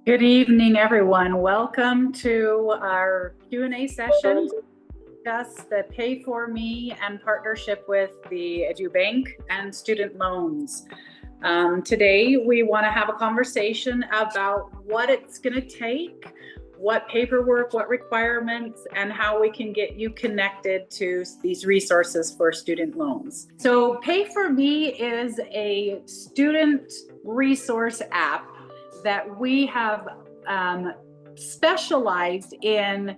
Good evening, everyone. Welcome to our Q&A session to discuss the Pay4Me and partnership with the Edubanc and student loans. Today, we want to have a conversation about what it's going to take, what paperwork, what requirements, and how we can get you connected to these resources for student loans. So Pay4Me is a student resource app that we have specialized in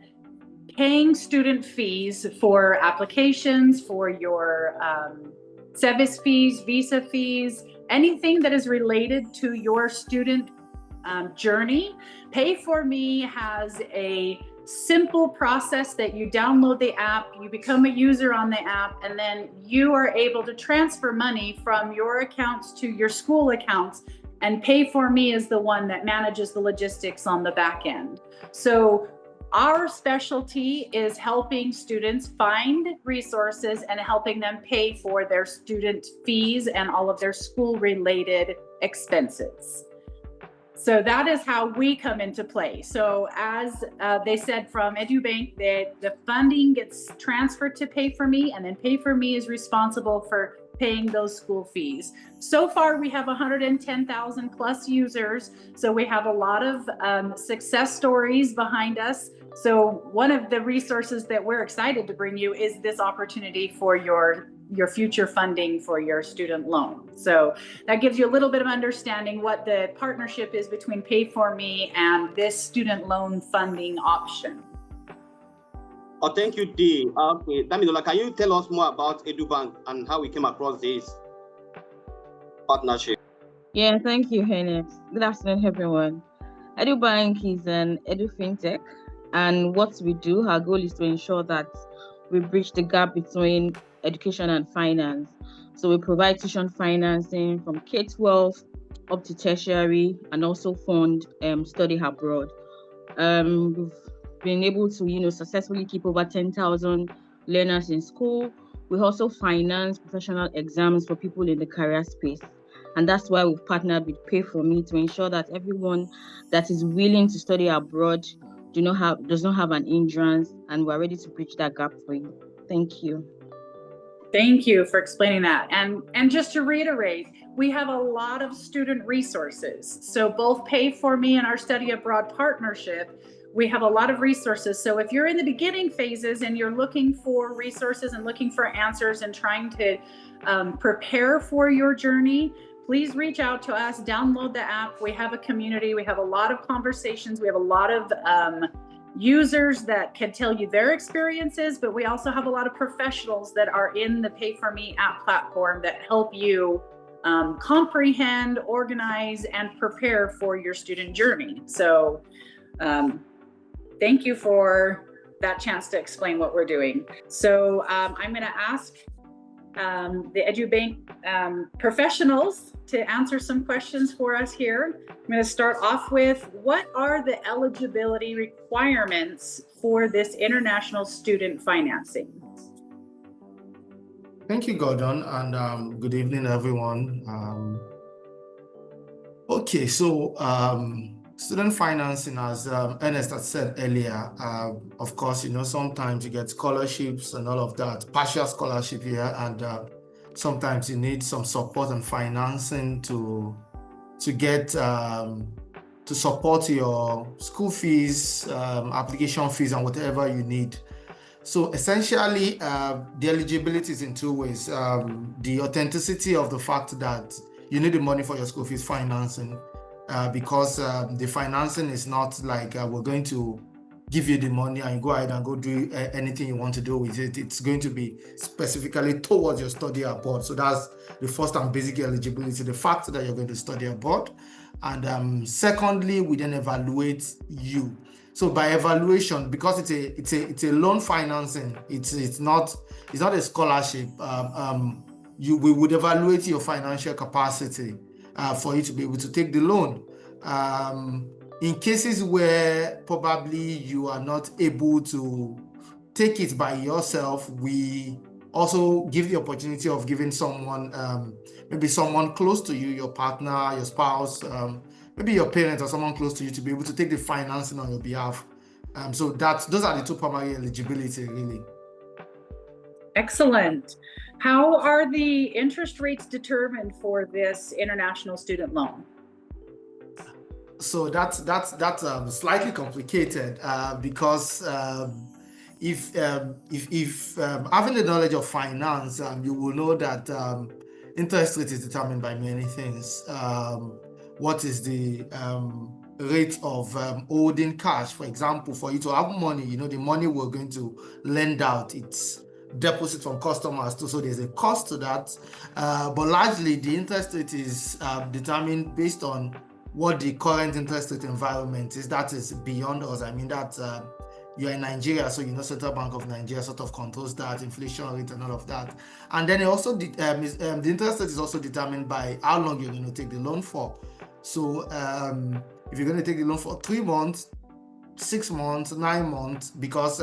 paying student fees for applications, for your SEVIS fees, visa fees, anything that is related to your student journey. Pay4Me has a simple process that you download the app, you become a user on the app, and then you are able to transfer money from your accounts to your school accounts. And Pay4Me is the one that manages the logistics on the back end. So our specialty is helping students find resources and helping them pay for their student fees and all of their school-related expenses. So that is how we come into play. So as they said from Edubanc, the funding gets transferred to Pay4Me, and then Pay4Me is responsible for paying those school fees. So far, we have 110,000 plus users. So we have a lot of success stories behind us. So one of the resources that we're excited to bring you is this opportunity for your future funding for your student loan. So that gives you a little bit of understanding what the partnership is between Pay4Me and this student loan funding option. Oh, thank you, Dee. Okay, Damilola, can you tell us more about Edubanc and how we came across this partnership? Yeah, thank you, Ernest. Good afternoon, everyone. Edubanc is an edu fintech, and what we do, our goal is to ensure that we bridge the gap between education and finance. So we provide tuition financing from K-12 up to tertiary, and also fund study abroad. We've been able to, successfully keep over 10,000 learners in school. We also finance professional exams for people in the career space. And that's why we've partnered with Pay4Me to ensure that everyone that is willing to study abroad does not have an hindrance, and we're ready to bridge that gap for you. Thank you. Thank you for explaining that. And just to reiterate, we have a lot of student resources. So both Pay4Me and our study abroad partnership, we have a lot of resources. So if you're in the beginning phases and you're looking for resources and looking for answers and trying to prepare for your journey, please reach out to us, download the app. We have a community, we have a lot of conversations, we have a lot of users that can tell you their experiences, but we also have a lot of professionals that are in the Pay4Me app platform that help you comprehend, organize, and prepare for your student journey. So thank you for that chance to explain what we're doing. So I'm going to ask the Edubanc professionals to answer some questions for us here. I'm going to start off with, what are the eligibility requirements for this international student financing? Thank you, Gordon, and good evening, everyone. Okay, so student financing, as Ernest had said earlier, of course, sometimes you get scholarships and all of that, partial scholarship here, and sometimes you need some support and financing to get to support your school fees, application fees, and whatever you need. So essentially, the eligibility is in two ways. The authenticity of the fact that you need the money for your school fees financing, because the financing is not like we're going to give you the money and you go ahead and go do anything you want to do with it. It's going to be specifically towards your study abroad. So that's the first and basic eligibility, the fact that you're going to study abroad. And secondly, we then evaluate you. So by evaluation, because it's a loan financing, it's not a scholarship. We would evaluate your financial capacity for you to be able to take the loan. In cases where probably you are not able to take it by yourself, we also give the opportunity of giving someone, maybe someone close to you, your partner, your spouse, maybe your parents or someone close to you to be able to take the financing on your behalf. So those are the two primary eligibility, really. Excellent. How are the interest rates determined for this international student loan? So that's slightly complicated because if having the knowledge of finance, you will know that interest rate is determined by many things. What is the rate of holding cash? For example, for you to have money, the money we're going to lend out, it's deposit from customers too, so there's a cost to that. But largely, the interest rate is determined based on what the current interest rate environment is. That is beyond us. I mean, that you're in Nigeria, so Central Bank of Nigeria sort of controls that inflation rate and all of that. And then it also the interest rate is also determined by how long you're going to take the loan for. So if you're going to take the loan for 3 months, 6 months, 9 months, because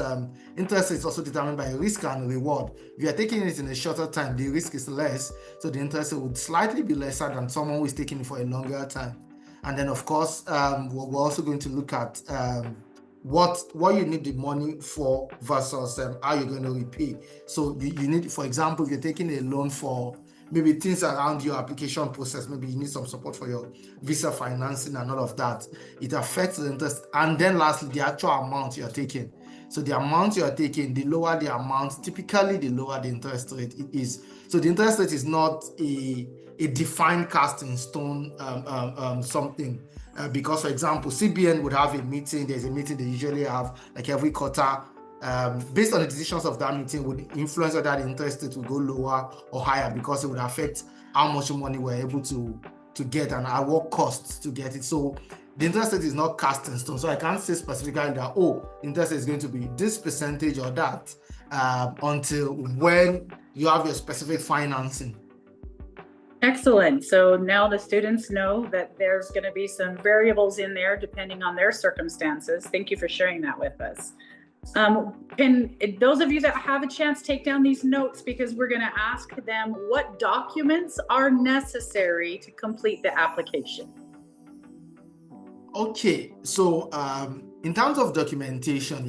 interest rate is also determined by risk and reward. If you are taking it in a shorter time, the risk is less, so the interest rate would slightly be lesser than someone who is taking it for a longer time. And then, of course, we're also going to look at what you need the money for versus how you're going to repay. So you need, for example, if you're taking a loan for maybe things around your application process, maybe you need some support for your visa financing and all of that, it affects the interest. And then lastly, the actual amount you're taking. So the amount you're taking, the lower the amount, typically the lower the interest rate is. So the interest rate is not a defined cast in stone something. Because, for example, CBN would have a meeting. There's a meeting they usually have like every quarter. Based on the decisions of that meeting would influence whether the interest rate will go lower or higher, because it would affect how much money we're able to get and at what cost to get it. So the interest rate is not cast in stone. So I can't say specifically that, interest rate is going to be this percentage or that until when you have your specific financing. Excellent. So now the students know that there's going to be some variables in there depending on their circumstances. Thank you for sharing that with us. Can those of you that have a chance take down these notes, because we're going to ask them what documents are necessary to complete the application. Okay, so in terms of documentation,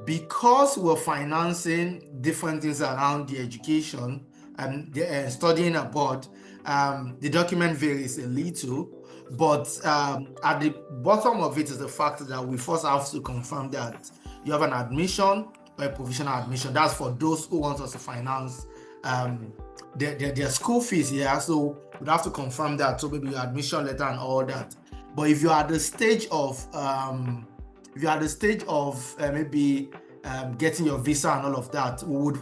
because we're financing different things around the education and studying abroad, the document varies a little. But at the bottom of it is the fact that we first have to confirm that you have an admission or a provisional admission. That's for those who want us to finance their school fees. So we'd have to confirm that. So maybe your admission letter and all that. But if you're at the stage of maybe getting your visa and all of that, we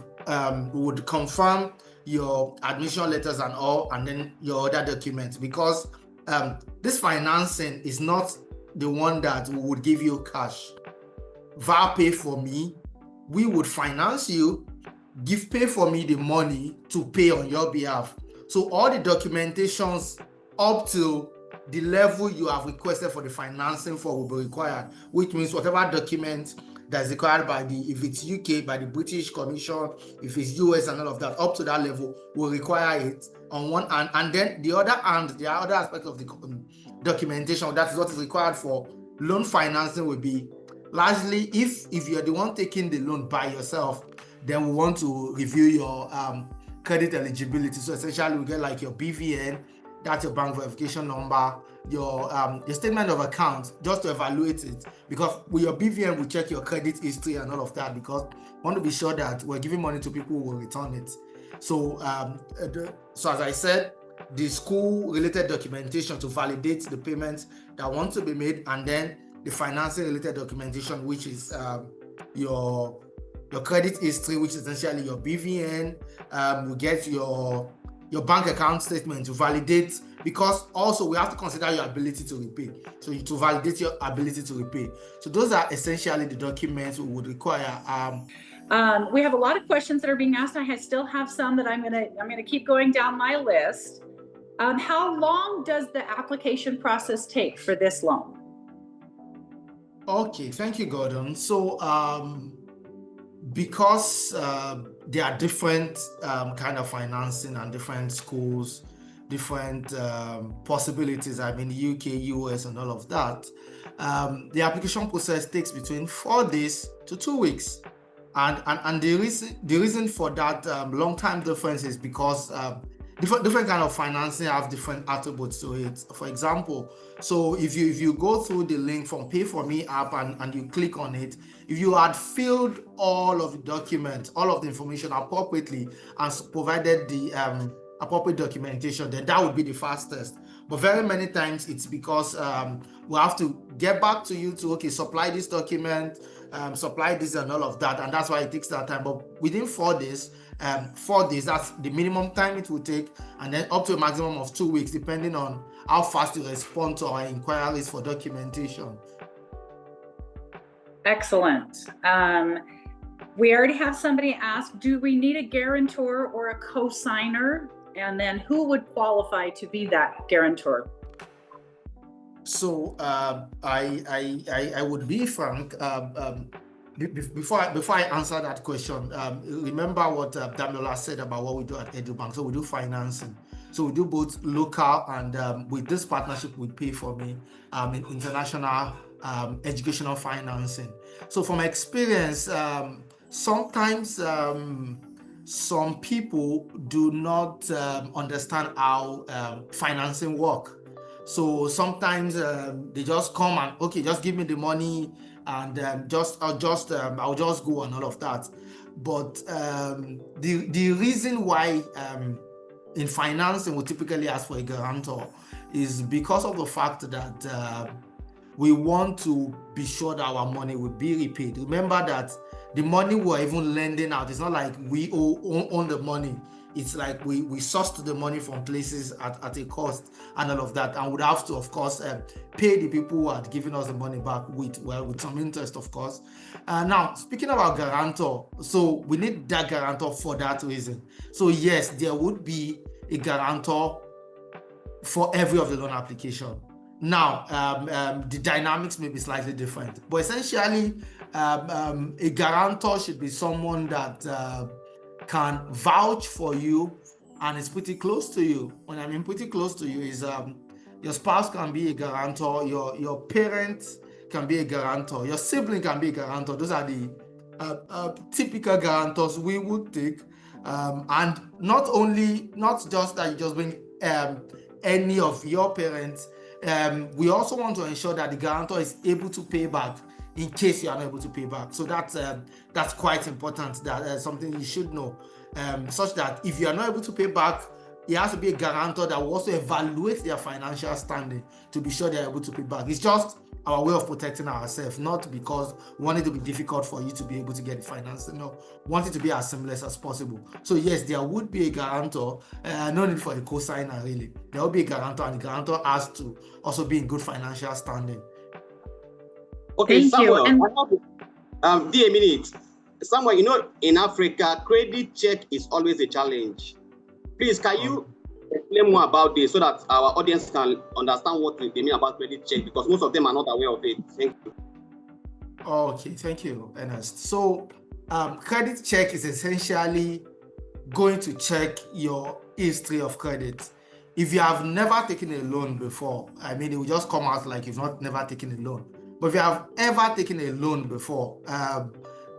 would confirm your admission letters and all, and then your other documents, because this financing is not the one that we would give you cash. Via Pay4Me, we would finance you, give Pay4Me the money to pay on your behalf. So all the documentations up to the level you have requested for the financing for will be required, which means whatever document that's required by if it's UK, by the British Commission, if it's US and all of that, up to that level will require it on one hand. And then the other hand, the other aspect of the documentation, that is what is required for loan financing, will be largely if you're the one taking the loan by yourself, then we want to review your credit eligibility. So essentially we get like your BVN, that's your bank verification number, your statement of account, just to evaluate it, because with your BVN we check your credit history and all of that, because we want to be sure that we're giving money to people who will return it. So so as I said, the school related documentation to validate the payments that want to be made, and then the financing related documentation, which is your credit history, which is essentially your BVN. We get your bank account statement to validate, because also we have to consider your ability to repay. So to validate your ability to repay. So those are essentially the documents we would require. We have a lot of questions that are being asked. I still have some that I'm gonna keep going down my list. How long does the application process take for this loan? Okay, thank you, Gordon. So because there are different kind of financing and different schools, different possibilities. I mean, UK, US, and all of that. The application process takes between 4 days to 2 weeks. And the reason for that long time difference is because different kind of financing have different attributes to it. For example, so if you go through the link from Pay4Me app and you click on it, if you had filled all of the documents, all of the information appropriately and provided the appropriate documentation, then that would be the fastest. But very many times it's because we have to get back to you to, okay, supply this document, supply this and all of that, and that's why it takes that time. But within 4 days, 4 days, that's the minimum time it will take, and then up to a maximum of 2 weeks, depending on how fast you respond to our inquiries for documentation. Excellent. We already have somebody ask, do we need a guarantor or a co-signer? And then who would qualify to be that guarantor? So I would be frank. Before I answer that question, remember what Damilola said about what we do at Edubanc. So we do financing. So we do both local and with this partnership with Pay4Me, international educational financing. So from experience, sometimes some people do not understand how financing work. So sometimes they just come and, okay, just give me the money and I'll just go and all of that. But the reason why in financing we typically ask for a guarantor is because of the fact that we want to be sure that our money will be repaid. Remember that the money we're even lending out, it's not like we own the money. It's like we sourced the money from places at a cost and all of that, and would have to, of course, pay the people who had given us the money back with some interest, of course. Now, speaking about guarantor, so we need that guarantor for that reason. So yes, there would be a guarantor for every of the loan application. Now, the dynamics may be slightly different, but essentially, a guarantor should be someone that can vouch for you and is pretty close to you. When I mean pretty close to you is your spouse can be a guarantor, your parents can be a guarantor, your sibling can be a guarantor. Those are the typical guarantors we would take. And not just that you just bring any of your parents, we also want to ensure that the guarantor is able to pay back in case you are not able to pay back. So that's quite important. That something you should know, such that if you are not able to pay back, it has to be a guarantor that will also evaluate their financial standing to be sure they are able to pay back. It's just our way of protecting ourselves, not because we want it to be difficult for you to be able to get the financing. No, we want it to be as seamless as possible. So yes, there would be a guarantor. No need for a co-signer really. There will be a guarantor, and the guarantor has to also be in good financial standing. Okay, Thank Samuel, you. Be a minute. Samuel, in Africa, credit check is always a challenge. Please, can you explain more about this so that our audience can understand what they mean about credit check, because most of them are not aware of it. Thank you. Okay, thank you, Ernest. So, credit check is essentially going to check your history of credit. If you have never taken a loan before, I mean, it will just come out like you've never taken a loan. But if you have ever taken a loan before,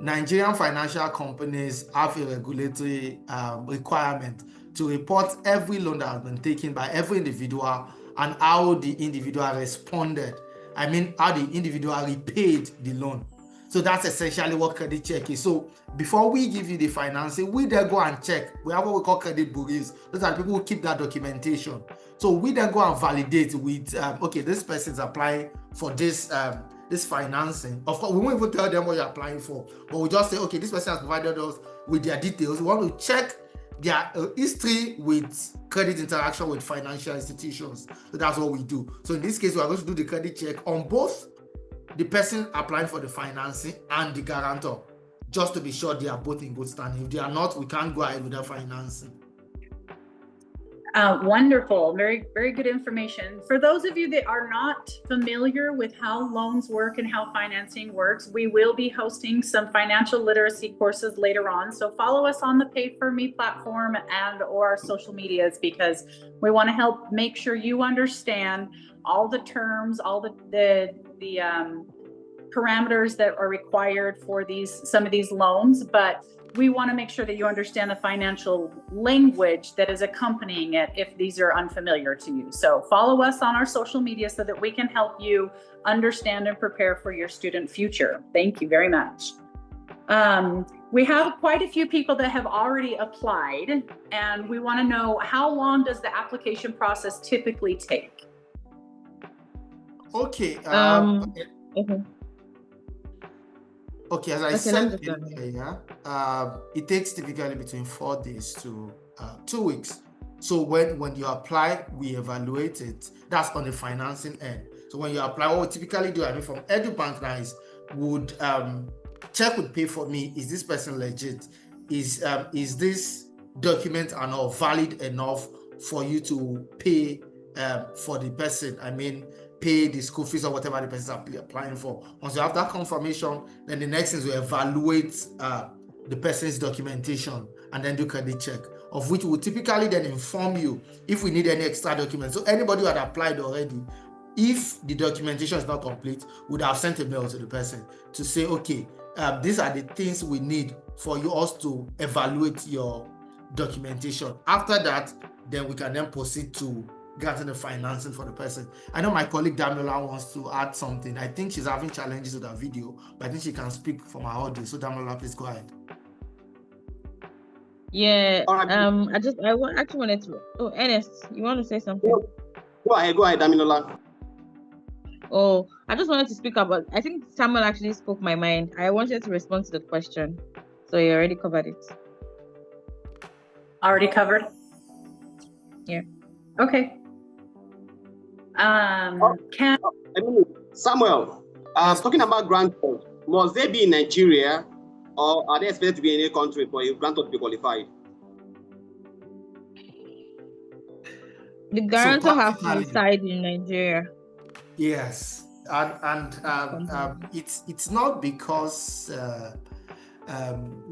Nigerian financial companies have a regulatory requirement to report every loan that has been taken by every individual and how the individual responded. I mean, how the individual repaid the loan. So that's essentially what credit check is. So before we give you the financing, we then go and check. We have what we call credit bureaus. Those are people who keep that documentation. So we then go and validate with, okay, this person is applying for this financing. Of course, we won't even tell them what you're applying for, but we just say, okay, this person has provided us with their details. We want to check their history with credit interaction with financial institutions. So that's what we do. So in this case, we are going to do the credit check on both the person applying for the financing and the guarantor, just to be sure they are both in good standing. If they are not, we can't go ahead with the financing. Wonderful. Very, very good information. For those of you that are not familiar with how loans work and how financing works, we will be hosting some financial literacy courses later on. So follow us on the Pay4Me platform and or our social medias, because we want to help make sure you understand all the terms, all the parameters that are required for some of these loans, but we want to make sure that you understand the financial language that is accompanying it if these are unfamiliar to you. So follow us on our social media so that we can help you understand and prepare for your student future. Thank you very much. We have quite a few people that have already applied, and we want to know, how long does the application process typically take? Okay. Okay. Okay, as I said earlier, it takes typically between 4 days to 2 weeks. So when you apply, we evaluate it. That's on the financing end. So when you apply, what we typically do, from Edubanc now, is would check with Pay4Me. Is this person legit? Is this document valid enough for you to pay for the person? Pay the school fees or whatever the person is applying for. Once you have that confirmation, then the next thing is we evaluate the person's documentation and then do credit check, of which will typically then inform you if we need any extra documents. So anybody who had applied already, if the documentation is not complete, would have sent a mail to the person to say, okay, these are the things we need for you us to evaluate your documentation. After that, then we can then proceed to getting the financing for the person. I know my colleague Damilola wants to add something. I think she's having challenges with her video, but I think she can speak from her audio. So Damilola, please go ahead. Yeah. I actually wanted to. Oh, Ernest, you want to say something? Go ahead, Damilola. Oh, I just wanted to speak about. I think Samuel actually spoke my mind. I wanted to respond to the question, so you already covered it. Already covered? Yeah. Okay. Samuel, talking about Guarantor, must they be in Nigeria, or are they expected to be in any country for you Guarantor to be qualified? The Guarantor have to reside in Nigeria. Yes, and it's not because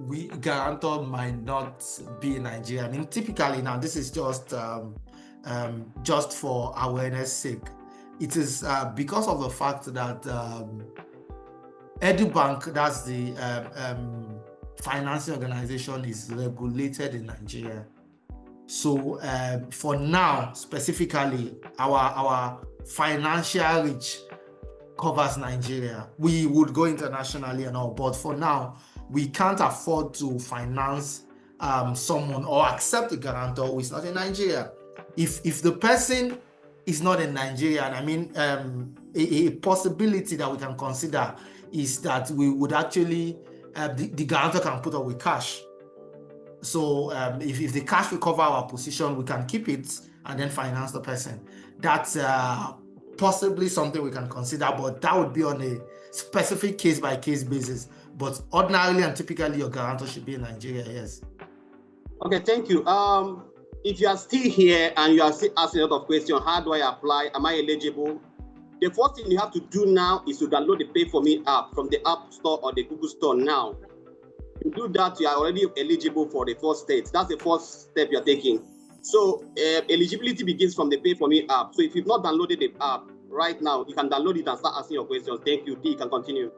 we Guarantor might not be in Nigeria. Typically now this is just for awareness sake. It is because of the fact that Edubanc, that's the financing organization, is regulated in Nigeria. So for now, specifically, our financial reach covers Nigeria. We would go internationally and all, but for now, we can't afford to finance someone or accept a guarantor who is not in Nigeria. If the person is not in Nigeria, and a possibility that we can consider is that we would actually, the guarantor can put up with cash. So if the cash will cover our position, we can keep it and then finance the person. That's possibly something we can consider, but that would be on a specific case-by-case basis. But ordinarily and typically, your guarantor should be in Nigeria, yes. Okay, thank you. If you are still here and you are still asking a lot of questions, how do I apply? Am I eligible? The first thing you have to do now is to download the Pay4Me app from the App Store or the Google Store now. To do that, you are already eligible for the first stage. That's the first step you're taking. So eligibility begins from the Pay4Me app. So if you've not downloaded the app right now, you can download it and start asking your questions. Thank you. Dee, you can continue.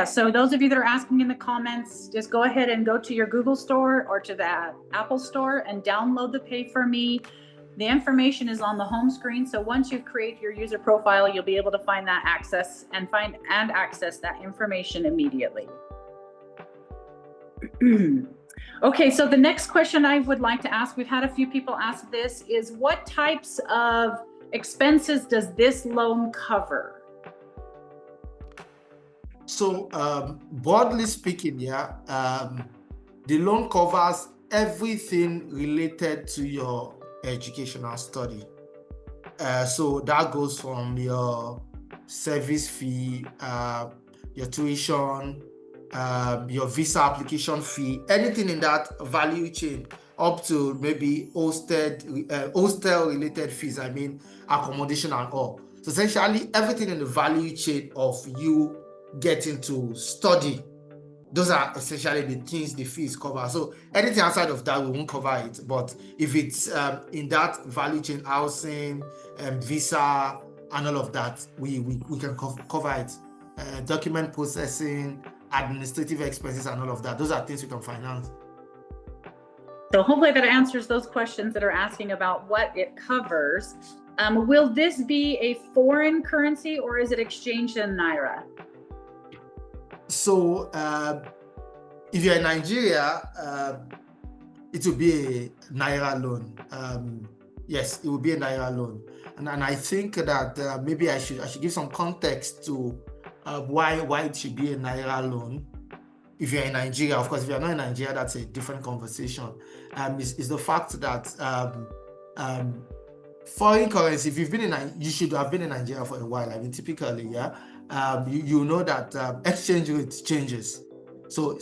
So those of you that are asking in the comments, just go ahead and go to your Google Store or to the Apple Store and download the Pay4Me. The information is on the home screen. So once you create your user profile, you'll be able to find that access and access that information immediately. Okay, so the next question I would like to ask, we've had a few people ask this, is what types of expenses does this loan cover? So broadly speaking, the loan covers everything related to your educational study. So that goes from your service fee, your tuition, your visa application fee, anything in that value chain, up to maybe hostel-related fees, I mean, accommodation and all. So essentially, everything in the value chain of you getting to study, those are essentially the things the fees cover. So anything outside of that, we won't cover it. But if it's in that value chain, housing, visa, and all of that, we can cover it. Document processing, administrative expenses, and all of that. Those are things we can finance. So hopefully that answers those questions that are asking about what it covers. Will this be a foreign currency or is it exchanged in Naira? So if you're in Nigeria, it will be a Naira loan. Yes, it will be a Naira loan. And I think that maybe I should give some context to why it should be a Naira loan. If you're in Nigeria, of course, if you're not in Nigeria, that's a different conversation. Is the fact that foreign currency, if you've been in, you should have been in Nigeria for a while. I mean, typically, yeah, you know that exchange rate changes. So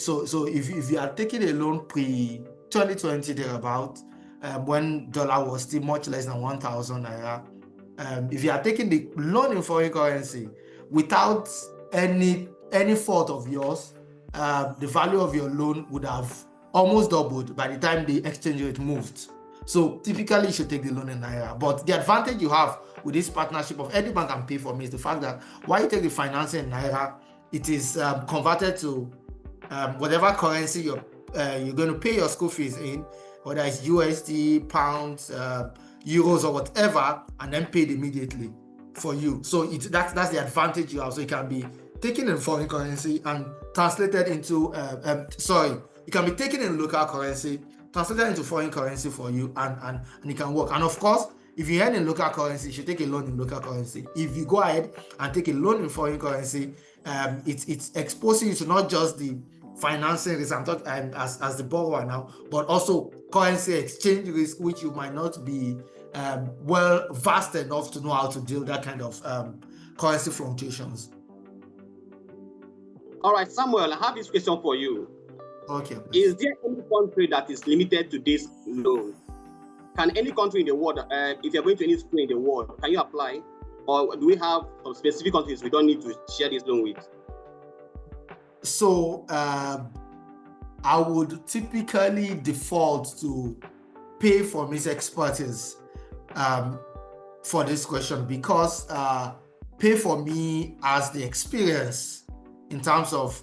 if you are taking a loan pre-2020 thereabout, when dollar was still much less than 1,000 naira, if you are taking the loan in foreign currency without any fault of yours, the value of your loan would have almost doubled by the time the exchange rate moved. So typically you should take the loan in Naira. But the advantage you have with this partnership of Edubanc and Pay4Me is the fact that while you take the financing in Naira, it is converted to whatever currency you're going to pay your school fees in, whether it's USD, pounds, euros, or whatever, and then paid immediately for you. So that's the advantage you have. So it can be taken in foreign currency and translated into, it can be taken in local currency, translated into foreign currency for you, and it can work. And of course, if you earn in local currency, you should take a loan in local currency. If you go ahead and take a loan in foreign currency, it's exposing you to not just the financing risk, I'm talking as the borrower now, but also currency exchange risk, which you might not be well versed enough to know how to deal with that kind of currency fluctuations. All right, Samuel, I have this question for you. Okay. Is there any country that is limited to this loan? Can any country in the world, if you're going to any school in the world, can you apply? Or do we have some specific countries we don't need to share this loan with? So I would typically default to Pay4Me's expertise for this question, because Pay4Me has the experience in terms of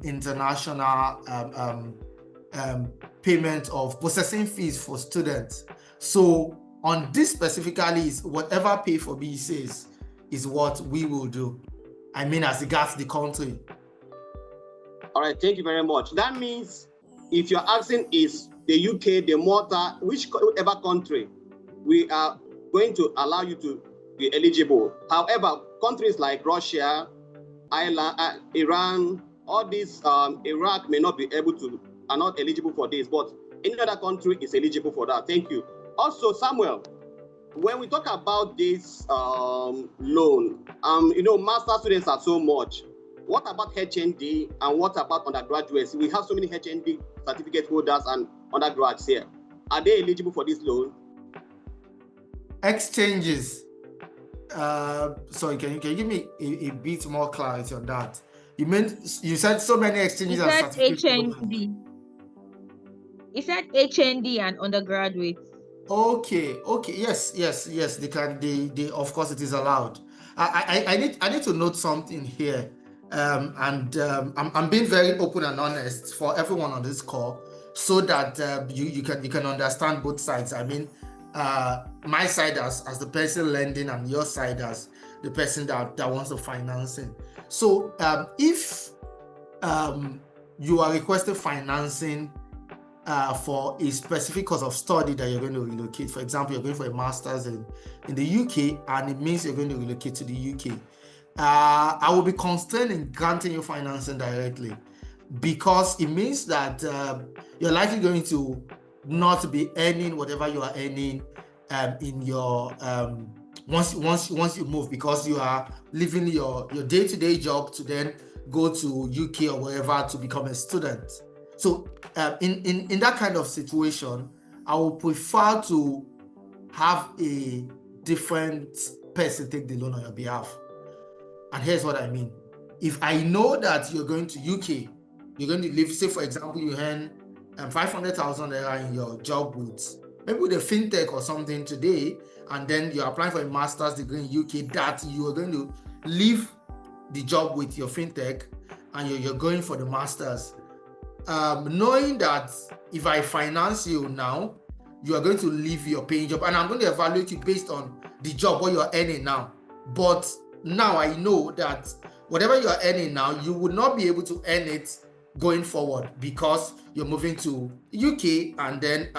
international payment of processing fees for students. So on this specifically, is whatever Pay4Me says is what we will do. I mean, as regards the country. All right, thank you very much. That means if you're asking is the UK, the Malta, whichever country, we are going to allow you to be eligible. However, countries like Russia, Ireland, Iran, all these, Iraq may not be able to, are not eligible for this, but any other country is eligible for that. Thank you. Also, Samuel, when we talk about this loan, master students are so much. What about HND and what about undergraduates? We have so many HND certificate holders and undergrads here. Are they eligible for this loan? Exchanges. Sorry, can you give me a bit more clarity on that? You said so many exchanges and certificate holders. He said HND and undergraduates. Okay, yes. They can. They of course it is allowed. I need to note something here. I'm being very open and honest for everyone on this call, so that you can understand both sides. I mean, my side as the person lending, and your side as the person that wants the financing. So if you are requesting financing for a specific course of study that you're going to relocate, for example, you're going for a master's in the UK, and it means you're going to relocate to the UK, I will be constrained in granting you financing directly, because it means that you're likely going to not be earning whatever you are earning in your once you move, because you are leaving your day-to-day job to then go to UK or wherever to become a student. So in that kind of situation, I would prefer to have a different person take the loan on your behalf. And here's what I mean. If I know that you're going to UK, you're going to live, say for example, you earn 500,000 naira in your job with maybe with a fintech or something today, and then you're applying for a master's degree in UK, that you are going to leave the job with your fintech and you're going for the master's. Knowing that if I finance you now, you are going to leave your paying job, and I'm going to evaluate you based on the job, what you're earning now. But now I know that whatever you're earning now, you will not be able to earn it going forward because you're moving to UK, and then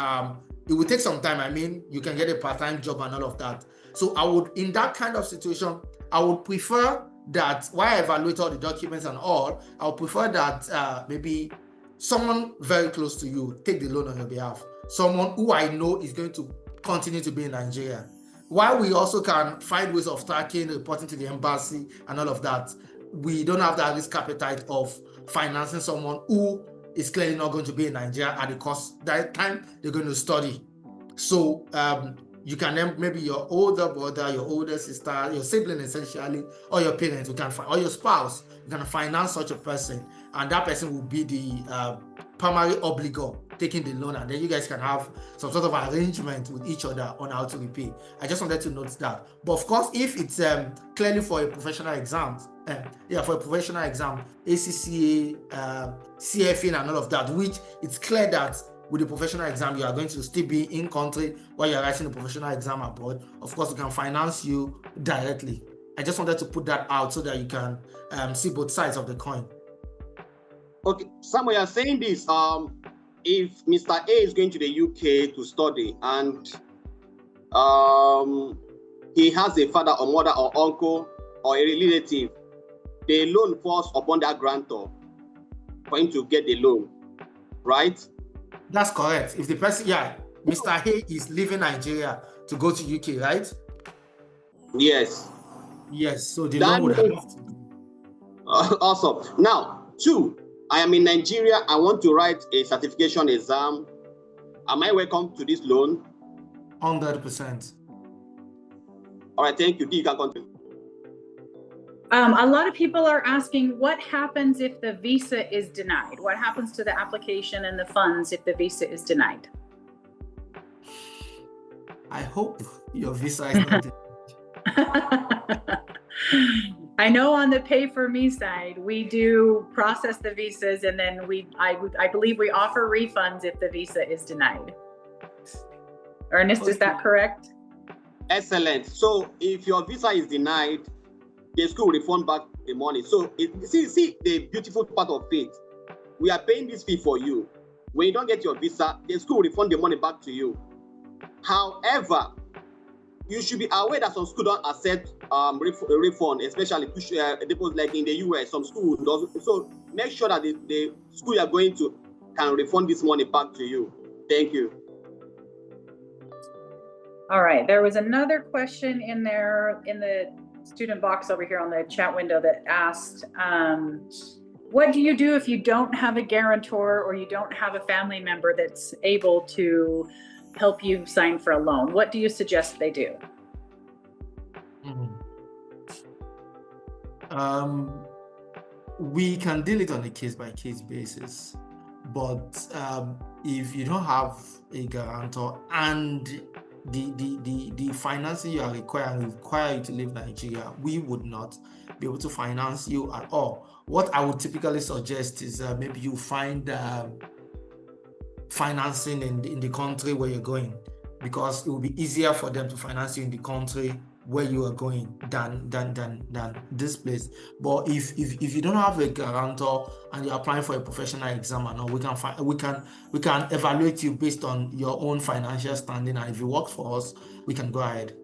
it will take some time. I mean, you can get a part-time job and all of that. So I would, in that kind of situation, I would prefer that while I evaluate all the documents and all, I would prefer that maybe someone very close to you take the loan on your behalf. Someone who I know is going to continue to be in Nigeria. While we also can find ways of tracking, reporting to the embassy and all of that, we don't have that risk appetite of financing someone who is clearly not going to be in Nigeria at the cost that time they're going to study. So you can then, maybe your older brother, your older sister, your sibling essentially, or your parents, or your spouse, you can finance such a person, and that person will be the primary obligor taking the loan, and then you guys can have some sort of arrangement with each other on how to repay. I just wanted to note that. But of course, if it's clearly for a professional exam, for a professional exam, ACCA, CFA, and all of that, which it's clear that with the professional exam, you are going to still be in country while you're writing the professional exam abroad. Of course, we can finance you directly. I just wanted to put that out so that you can see both sides of the coin. Okay, Samuel, you're saying this, if Mr. A is going to the UK to study and he has a father or mother or uncle or a relative, the loan falls upon that grantor for him to get the loan, right? That's correct. If the person, Mr. A is leaving Nigeria to go to UK, right? Yes. Yes, so the loan would have to. Awesome. Now, 2, I am in Nigeria. I want to write a certification exam. Am I welcome to this loan? 100%. All right, thank you. You can continue. A lot of people are asking, what happens if the visa is denied? What happens to the application and the funds if the visa is denied? I hope your visa is not denied. I know on the Pay4Me side, we do process the visas, and then I believe we offer refunds if the visa is denied. Ernest, is that correct? Excellent. So if your visa is denied, the school will refund back the money. So see the beautiful part of it. We are paying this fee for you. When you don't get your visa, the school will refund the money back to you. However, you should be aware that some schools don't accept refund, especially deposit, like in the US. Some schools don't. So make sure that the school you are going to can refund this money back to you. Thank you. All right. There was another question in there in the student box over here on the chat window that asked, what do you do if you don't have a guarantor or you don't have a family member that's able to help you sign for a loan? What do you suggest they do? We can deal it on a case-by-case basis, but if you don't have a guarantor and the financing you are require you to leave Nigeria, we would not be able to finance you at all. What I would typically suggest is maybe you find financing in the country where you're going, because it will be easier for them to finance you in the country where you are going than this place. But if you don't have a guarantor and you're applying for a professional exam, and we can evaluate you based on your own financial standing, and if it works for us, we can go ahead.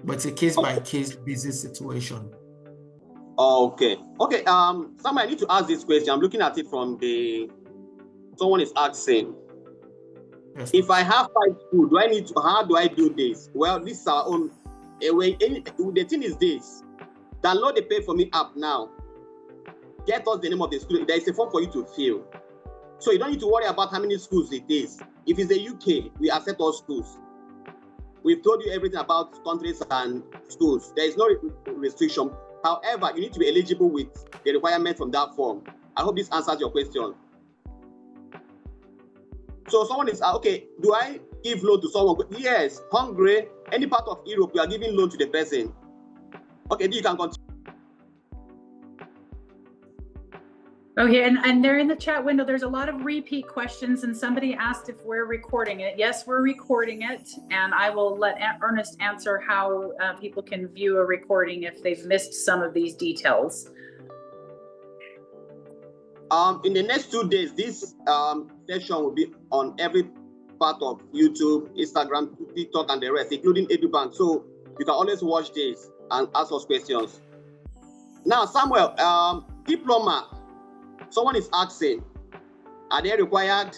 But it's a case-by-case basis situation. Okay. Sam, I need to ask this question. I'm looking at it from someone is asking. Yes, if I have 5 schools, how do I do this? Well, this is our own way. The thing is this: download the Pay4Me app now. get us the name of the school. There is a form for you to fill. So you don't need to worry about how many schools it is. If it's the UK, we accept all schools. We've told you everything about countries and schools. There is no restriction. However, you need to be eligible with the requirement from that form. I hope this answers your question. So someone is, okay, do I give loan to someone? Yes, Hungary, any part of Europe, you are giving loan to the person. Okay, you can continue. Okay, and they're in the chat window. There's a lot of repeat questions, and somebody asked if we're recording it. Yes, we're recording it, and I will let Ernest answer how people can view a recording if they've missed some of these details. In the next 2 days, this session will be on every part of YouTube, Instagram, TikTok, and the rest, including Edubanc. So you can always watch this and ask us questions. Now, Samuel, diploma. Someone is asking, are they required?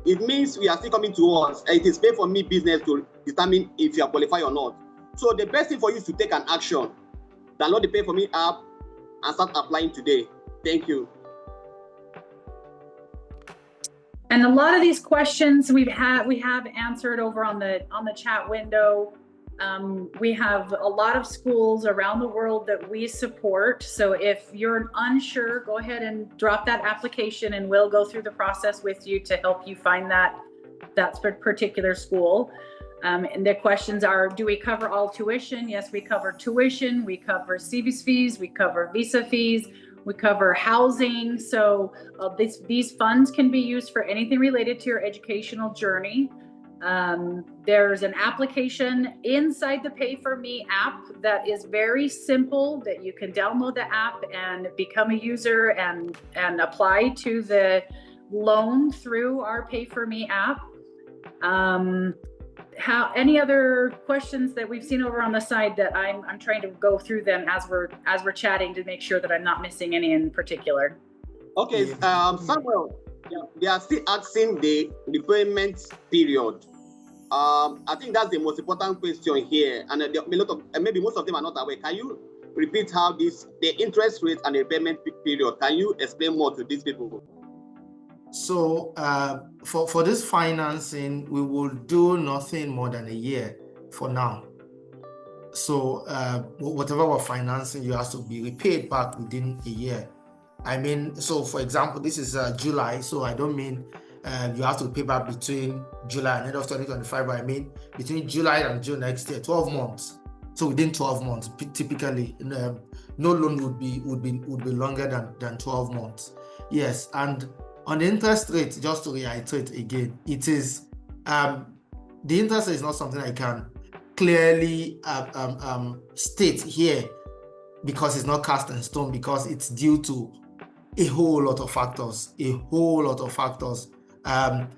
It means we are still coming to us. It is Pay4Me business to determine if you are qualified or not. So the best thing for you is to take an action. Download the Pay4Me app and start applying today. Thank you. And a lot of these questions we have answered over on the chat window. We have a lot of schools around the world that we support. So if you're unsure, go ahead and drop that application and we'll go through the process with you to help you find that particular school. And the questions are, do we cover all tuition? Yes, we cover tuition. We cover SEVIS fees. We cover visa fees. We cover housing. So these funds can be used for anything related to your educational journey. There's an application inside the Pay4Me app that is very simple, that you can download the app and become a user and apply to the loan through our Pay4Me app. Any other questions that we've seen over on the side that I'm trying to go through them as we're chatting to make sure that I'm not missing any in particular. Okay, Samuel. Yeah, they are still asking the repayment period. I think that's the most important question here, and maybe most of them are not aware. Can you repeat how the interest rate and the repayment period? Can you explain more to these people? So for this financing, we will do nothing more than a year for now. So whatever we're financing, you have to be repaid back within a year. I mean, so for example, this is July, so I don't mean you have to pay back between July and end of 2025, but I mean between July and June next year, 12 months. So within 12 months, typically, no loan would be longer than 12 months. Yes, and on the interest rate, just to reiterate again, it is the interest rate is not something I can clearly state here because it's not cast in stone, because it's due to a whole lot of factors, and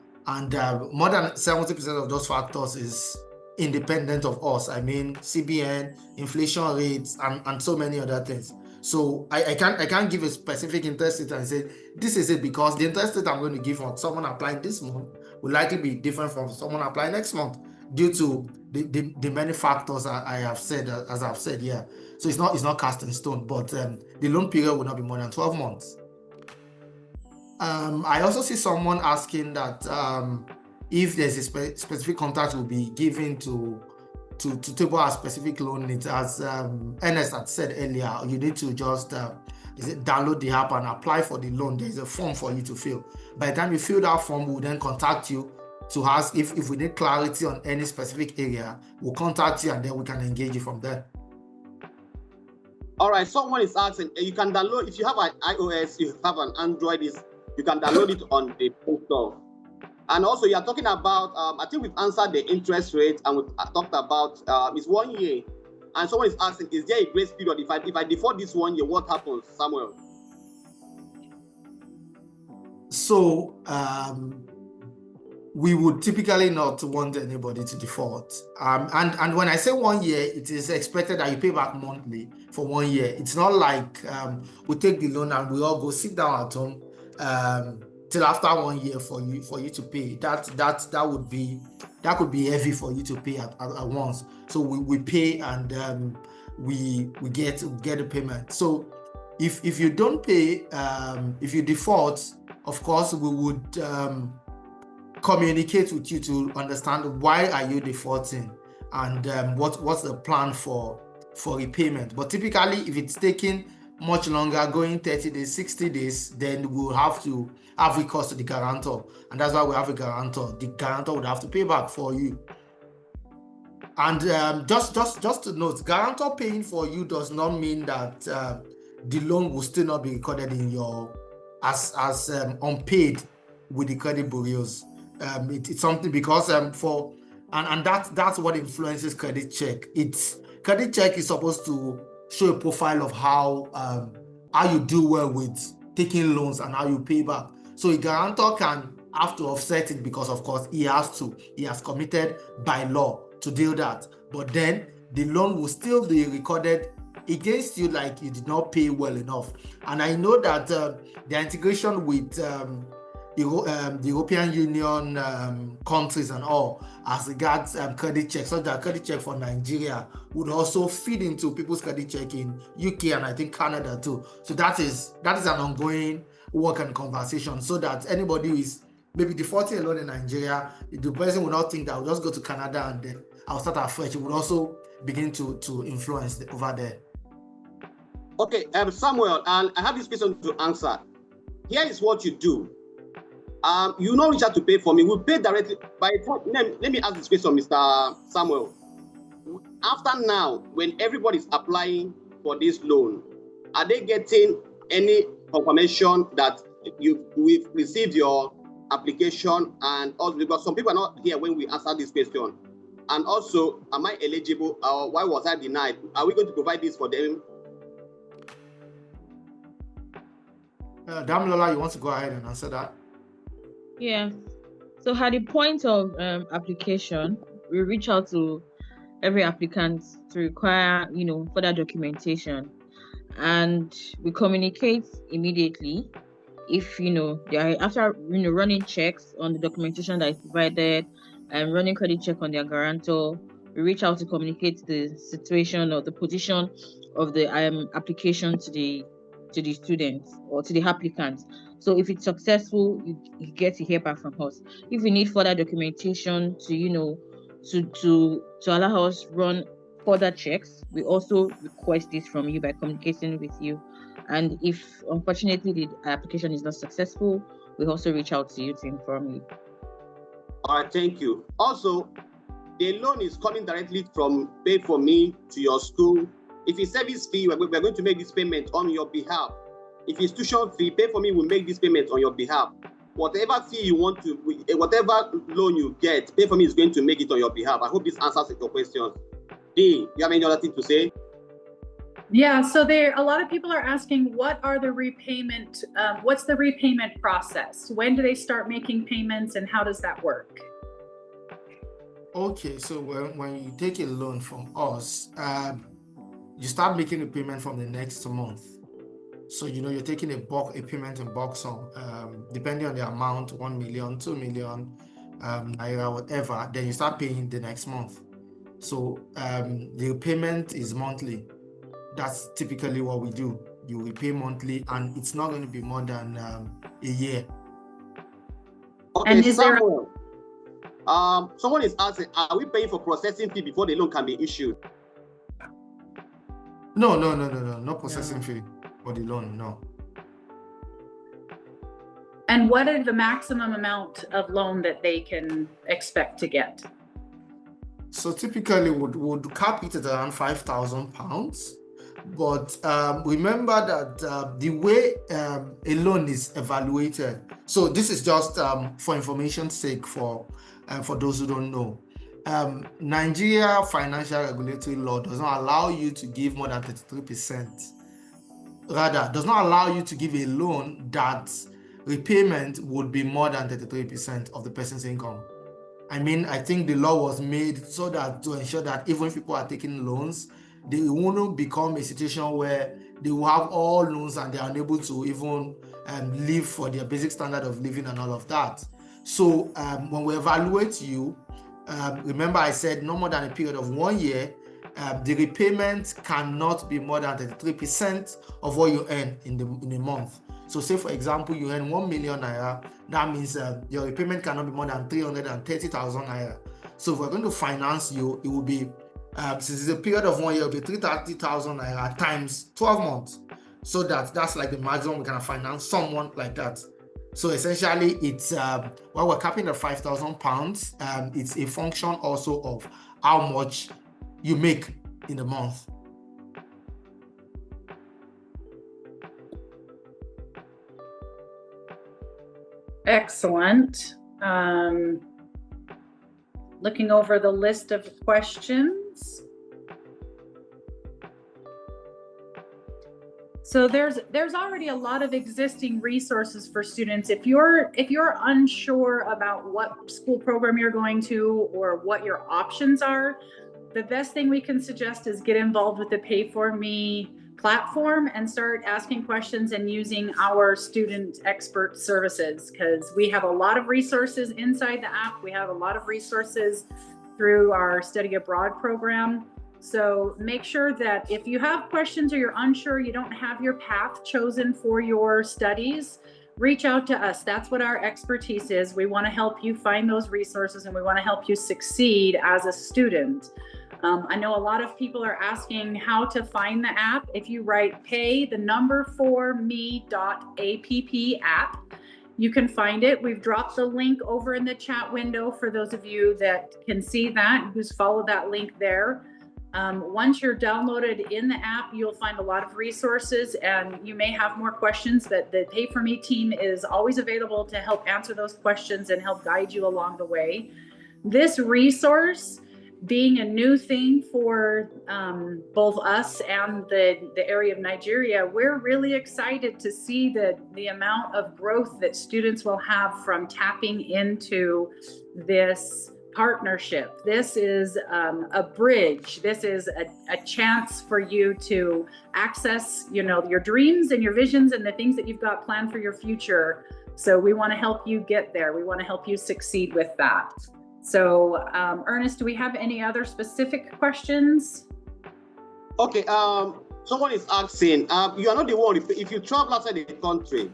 more than 70% of those factors is independent of us. I mean, CBN, inflation rates, and so many other things. So I can't give a specific interest rate and say this is it, because the interest rate I'm going to give on someone applying this month will likely be different from someone applying next month due to the many factors I've said here. So it's not cast in stone, but the loan period will not be more than 12 months. I also see someone asking that if there's a specific contact will be given to table a specific loan needs. As Ernest had said earlier, you need to just download the app and apply for the loan. There's a form for you to fill. By the time you fill that form, we'll then contact you to ask if we need clarity on any specific area. We'll contact you and then we can engage you from there. All right, someone is asking, you can download, if you have an iOS, you have an Android, you can download it on the Play Store. And also, you are talking about, I think we've answered the interest rate, and we've talked about it's 1 year. And someone is asking, is there a grace period? If I default this 1 year, what happens, Samuel? So we would typically not want anybody to default. And when I say 1 year, it is expected that you pay back monthly for 1 year. It's not like we take the loan and we all go sit down at home till after 1 year for you to pay. That could be heavy for you to pay at once. So we pay and we get the payment. So if you don't pay, if you default, of course, we would communicate with you to understand why are you defaulting and what's the plan for repayment. But typically, if it's taking much longer, going 30 days, 60 days, then we'll have to have recourse to the guarantor. And that's why we have a guarantor. The guarantor would have to pay back for you. And just to note, guarantor paying for you does not mean that the loan will still not be recorded in your as unpaid with the credit bureaus. It's something because and that's what influences credit check. Credit check is supposed to show a profile of how you do well with taking loans and how you pay back. So a guarantor can have to offset it because, of course, he has committed by law to do that. But then the loan will still be recorded against you like you did not pay well enough. And I know that the integration with the European Union countries and all as regards credit check, so that credit check for Nigeria would also feed into people's credit check in UK and I think Canada too. So that is an ongoing work and conversation, so that anybody who is maybe defaulting a loan in Nigeria, the person will not think that I'll just go to Canada and then I'll start afresh. It would also begin to influence over there. Okay, Samuel, and I have this question to answer. Here is what you do. You not reach out to Pay4Me. We pay directly by phone. Let me ask this question, Mr. Samuel. After now, when everybody is applying for this loan, are they getting any confirmation that we've received your application? And also, because some people are not here when we answer this question. And also, am I eligible? Why was I denied? Are we going to provide this for them? Damilola, you want to go ahead and answer that? Yeah. So at the point of application, we reach out to every applicant to require, further documentation, and we communicate immediately. If they are after running checks on the documentation that is provided and running credit check on their guarantor, we reach out to communicate the situation or the position of the application to the students or to the applicants. So if it's successful, you get to hear back from us. If we need further documentation to to allow us run further checks, we also request this from you by communicating with you. And if unfortunately the application is not successful, we also reach out to you to inform you. All right, thank you. Also, the loan is coming directly from Pay4Me to your school. If it's service fee, we're going to make this payment on your behalf. If it's tuition fee, Pay4Me will make this payment on your behalf. Whatever fee you want to, whatever loan you get, Pay4Me is going to make it on your behalf. I hope this answers your questions. Dee, you have any other thing to say? Yeah, so a lot of people are asking, what are the repayment, what's the repayment process? When do they start making payments and how does that work? Okay, so when you take a loan from us, you start making a payment from the next month. So, you're taking a payment in bulk sum, depending on the amount, 1 million, 2 million, naira, whatever, then you start paying the next month. So the payment is monthly. That's typically what we do. You repay monthly, and it's not going to be more than a year. Okay, and Samuel, someone is asking, are we paying for processing fee before the loan can be issued? No, no processing fee for the loan, no. And what is the maximum amount of loan that they can expect to get? So typically would cap it at around £5,000. But remember that the way a loan is evaluated, so this is just for information's sake for those who don't know. Nigeria financial regulatory law does not allow you to give more than 33%. Rather, does not allow you to give a loan that repayment would be more than 33% of the person's income. I mean, I think the law was made so that to ensure that even if people are taking loans, they won't become a situation where they will have all loans and they are unable to even live for their basic standard of living and all of that. So when we evaluate you, remember I said no more than a period of 1 year, the repayment cannot be more than 33% of what you earn in a month. So say, for example, you earn 1 million naira, that means your repayment cannot be more than 330,000 naira. So if we're going to finance you, it will be, since it's a period of 1 year, it will be 330,000 naira times 12 months. So that's like the maximum we can finance someone like that. So essentially, it's while we're capping at 5,000 pounds, it's a function also of how much you make in a month. Excellent. Looking over the list of questions. So there's already a lot of existing resources for students. If you're unsure about what school program you're going to or what your options are, the best thing we can suggest is get involved with the Pay4Me platform and start asking questions and using our student expert services, because we have a lot of resources inside the app. We have a lot of resources through our study abroad program. So make sure that if you have questions or you're unsure, you don't have your path chosen for your studies, reach out to us. That's what our expertise is. We want to help you find those resources and we want to help you succeed as a student. I know a lot of people are asking how to find the app. If you write pay4me.app app, you can find it. We've dropped the link over in the chat window for those of you that can see that, who's followed that link there. Once you're downloaded in the app, you'll find a lot of resources and you may have more questions, but the Pay4Me team is always available to help answer those questions and help guide you along the way. This resource, being a new thing for both us and the area of Nigeria, we're really excited to see the amount of growth that students will have from tapping into this partnership. This is a bridge. This is a chance for you to access, your dreams and your visions and the things that you've got planned for your future. So we want to help you get there. We want to help you succeed with that. So Ernest, do we have any other specific questions? Okay, someone is asking, you are not the one, if you travel outside the country,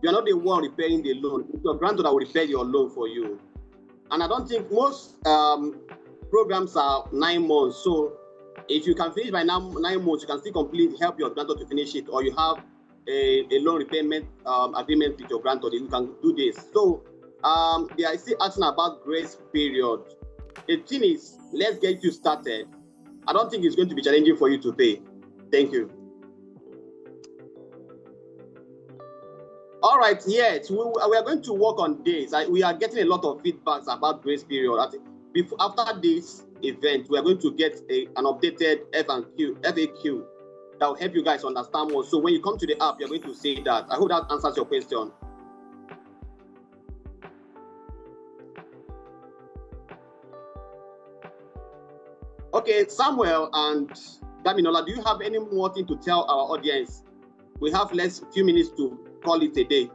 you are not the one repaying the loan. It's your grantor that will repay your loan for you. And I don't think most programs are 9 months. So if you can finish by 9 months, you can still help your grantor to finish it, or you have a loan repayment agreement with your grantor, you can do this. So they are still asking about grace period. The thing is, let's get you started. I don't think it's going to be challenging for you to pay. Thank you. All right, yes, we are going to work on this. We are getting a lot of feedbacks about grace period. After this event, we are going to get an updated FAQ that will help you guys understand more. So when you come to the app, you're going to see that. I hope that answers your question. Okay, Samuel and Damilola, do you have any more thing to tell our audience? We have few minutes to call it a day.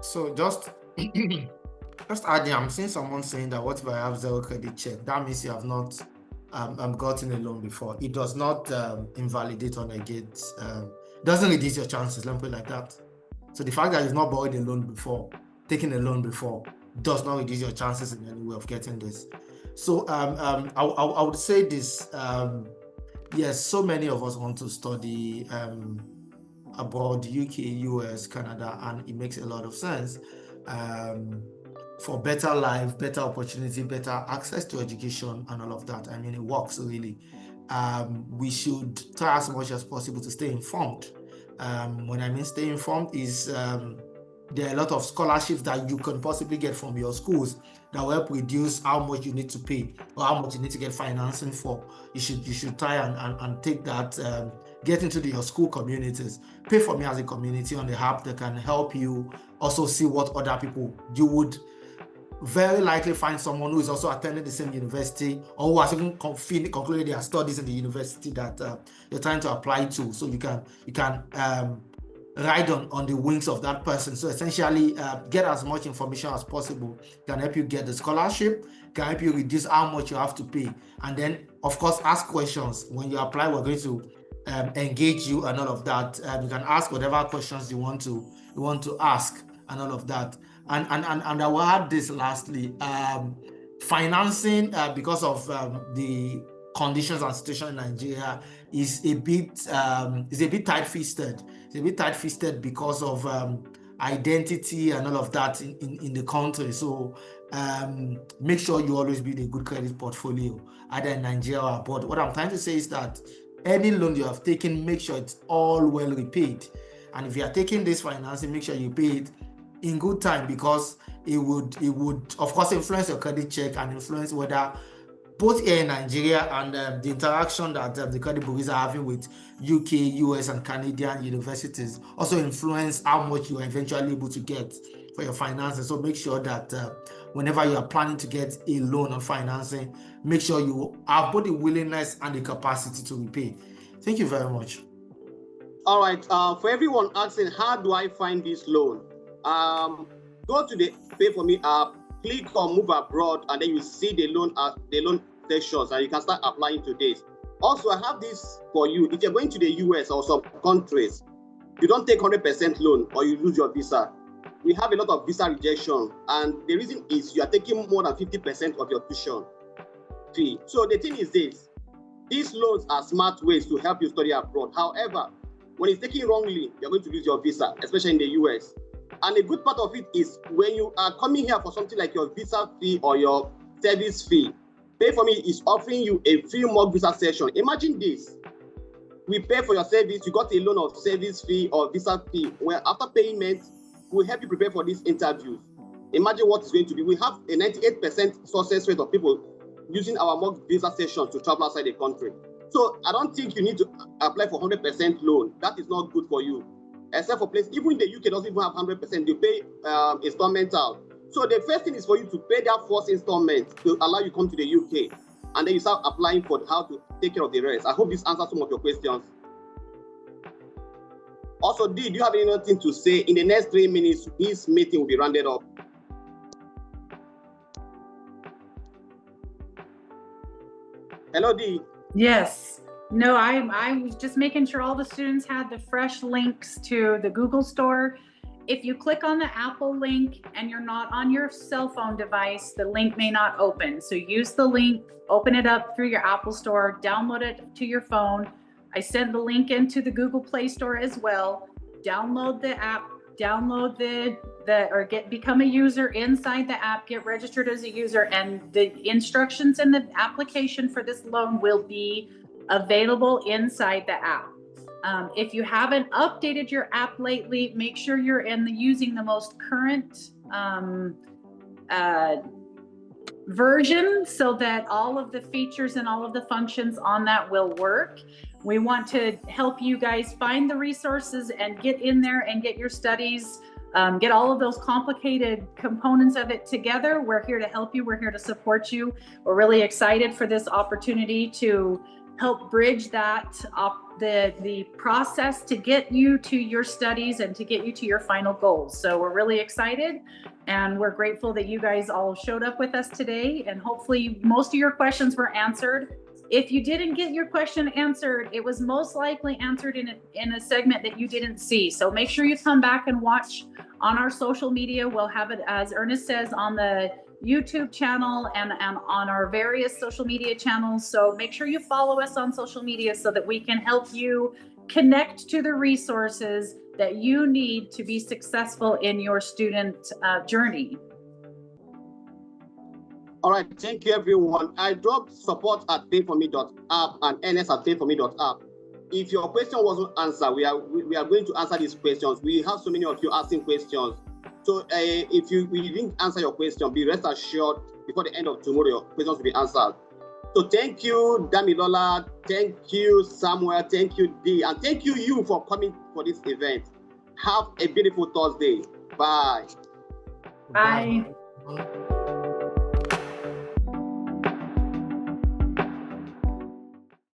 So just adding, I'm seeing someone saying that what if I have zero credit check? That means you have not gotten a loan before. It does not invalidate or negate, doesn't reduce your chances, let me put it like that. So the fact that you've not borrowed a loan before, taken a loan before, does not reduce your chances in any way of getting this. So I would say this, yes, so many of us want to study abroad, UK, US, Canada, and it makes a lot of sense for better life, better opportunity, better access to education and all of that. I mean, it works really. We should try as much as possible to stay informed. When I mean stay informed is there are a lot of scholarships that you can possibly get from your schools that will help reduce how much you need to pay or how much you need to get financing for. You should try and take that, get into your school communities. Pay4Me as a community on the app that can help you also see what other people, you would very likely find someone who is also attending the same university or who has even concluded their studies in the university that you're trying to apply to. So you can ride on the wings of that person. So essentially, get as much information as possible. Can help you get the scholarship, can help you reduce how much you have to pay. And then, of course, ask questions. When you apply, we're going to engage you and all of that. You can ask whatever questions you want to ask and all of that. And I will add this lastly, financing, because of the conditions and situation in Nigeria, is a bit tight-fisted. It's a bit tight-fisted because of identity and all of that in the country. So make sure you always build a good credit portfolio, either in Nigeria or abroad. What I'm trying to say is that any loan you have taken, make sure it's all well repaid. And if you are taking this financing, make sure you pay it in good time, because it would of course influence your credit check and influence whether both here in Nigeria and the interaction that the credit bureaus are having with UK, US, and Canadian universities also influence how much you are eventually able to get for your financing. So make sure that whenever you are planning to get a loan or financing, make sure you have both the willingness and the capacity to repay. Thank you very much. All right. For everyone asking, how do I find this loan? Go to the Pay4Me app, click on Move Abroad, and then you see the loan sections, and you can start applying to this. Also, I have this for you. If you're going to the US or some countries, you don't take 100% loan or you lose your visa. We have a lot of visa rejection, and the reason is you are taking more than 50% of your tuition fee. So the thing is this: these loans are smart ways to help you study abroad. However, when it's taken wrongly, you're going to lose your visa, especially in the US. And a good part of it is when you are coming here for something like your visa fee or your service fee, Pay4Me is offering you a free mock visa session. Imagine this: we pay for your service, you got a loan of service fee or visa fee, where after payment, we'll help you prepare for these interviews. Imagine what it's going to be. We have a 98% success rate of people using our mock visa sessions to travel outside the country. So I don't think you need to apply for 100% loan. That is not good for you. Except for places, even in the UK doesn't even have 100%, they pay installmental. So the first thing is for you to pay that first installment to allow you to come to the UK, and then you start applying for how to take care of the rest. I hope this answers some of your questions. Also, Dee, do you have anything to say? In the next 3 minutes, this meeting will be rounded up. Hello, Dee. Yes. No, I was just making sure all the students had the fresh links to the Google Store. If you click on the Apple link and you're not on your cell phone device, the link may not open. So use the link, open it up through your Apple Store, download it to your phone. I sent the link into the Google Play Store as well. Download the app, download become a user inside the app, get registered as a user, and the instructions and the application for this loan will be available inside the app. If you haven't updated your app lately, make sure you're using the most current version so that all of the features and all of the functions on that will work. We want to help you guys find the resources and get in there and get your studies, get all of those complicated components of it together. We're here to help you. We're here to support you. We're really excited for this opportunity to help bridge that the process to get you to your studies and to get you to your final goals. So we're really excited, and we're grateful that you guys all showed up with us today, and hopefully most of your questions were answered. If you didn't get your question answered, it was most likely answered in a segment that you didn't see. So make sure you come back and watch on our social media. We'll have it, as Ernest says, on the YouTube channel and on our various social media channels. So make sure you follow us on social media so that we can help you connect to the resources that you need to be successful in your student journey. All right, thank you, everyone. I dropped support at pay4me.app and Ernest at pay4me.app. If your question wasn't answered, we are going to answer these questions. We have so many of you asking questions. So if we didn't answer your question, be rest assured before the end of tomorrow, your questions will be answered. So thank you, Damilola. Thank you, Samuel. Thank you, Dee. And thank you for coming for this event. Have a beautiful Thursday. Bye. Bye.